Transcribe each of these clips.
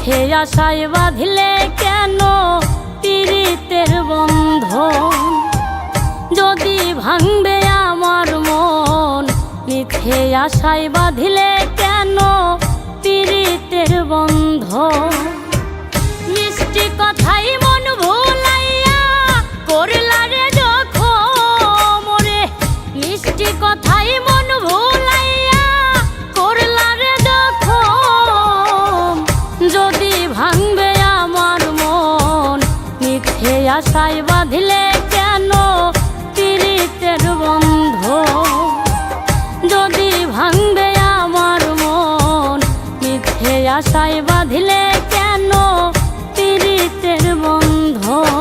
মিথ্যে আশায় বাঁধলে কেন পীড়িতের বন্ধন? যদি ভাঙবে আমার মন, মিথ্যে আশায় বাঁধলে কেন পীড়িতের বন্ধন? মিষ্টি কথাই মন ভুলাইয়া করলা রে জখম রে, মিষ্টি কথাই মন ভুলাইয়া করলা রে জখম। যদি ভাঙবে আমার মন, মিথ্যে আশায় বাঁধলে কেন পীড়িতের বন্ধন? যদি ভাঙবে আমার মন, মিথ্যে আশায় বাঁধলে কেন পীড়িতের বন্ধন?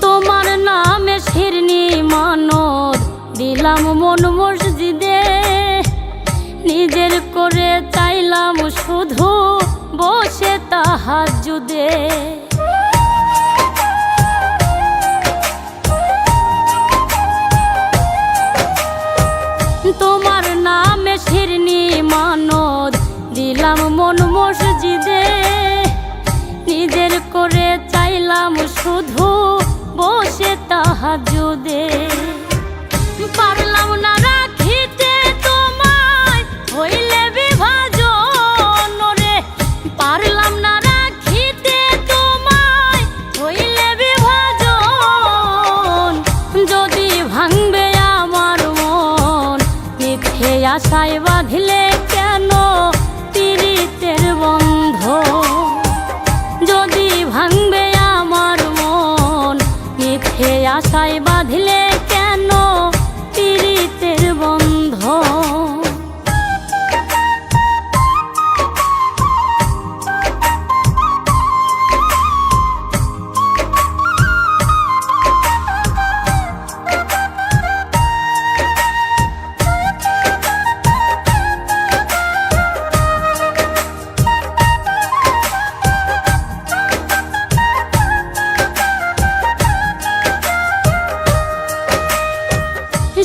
তোমার নামে শিরনি মানত দিলাম মন মসজিদে, নিজের করে চাইলাম শুধু বসে তাহাজ্জুদে। তোমার নামে শিরনি মানত দিলাম মন মসজিদে, নিজের করে চাইলাম শুধু বসে তাহাজ্জুদে। পারলাম না রাখিতে তোমায় হইলে বিভাজন রে, পারলাম না রাখিতে তোমায় হইলে বিভাজন। যদি ভাঙবে আমার মন, মিথ্যে আশায় বাঁধলে কেন পীড়িতের বন্ধন? যদি ভাঙবে আমার মন, মিথ্যে আশায় বাঁধলে কেন পীড়িতের বন্ধন?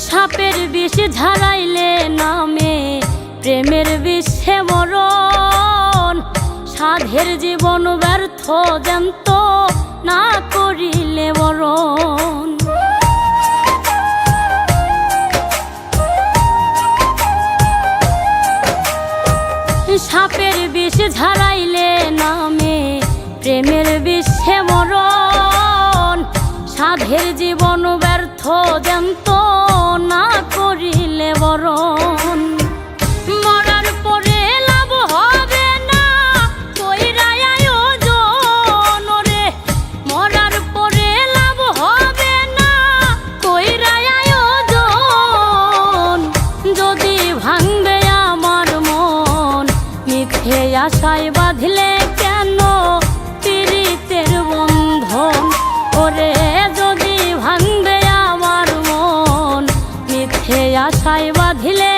সাপের বিষ ঝাড়াইলে নামে প্রেমের বিষে মরণ, সাধের জীবন ব্যর্থ জ্যান্ত না করিলে বরণ। সাপের বিষ ঝাড়াইলে নামে প্রেমের বিষে মরণ, সাধের জীবন ব্যর্থ জ্যান্ত না করিলে বরণ। মরার পরে লাভ হবে না কইরা আয়োজন রে, মরার পরে লাভ হবে না কইরা আয়োজন। যদি ভাঙবে আমার মন, মিথ্যে আশায় বাঁধলে কেন পীড়িতের বন্ধন? ওরে যদি ভাঙবে আমার মন, মিথ্যে আশায় বাঁধলে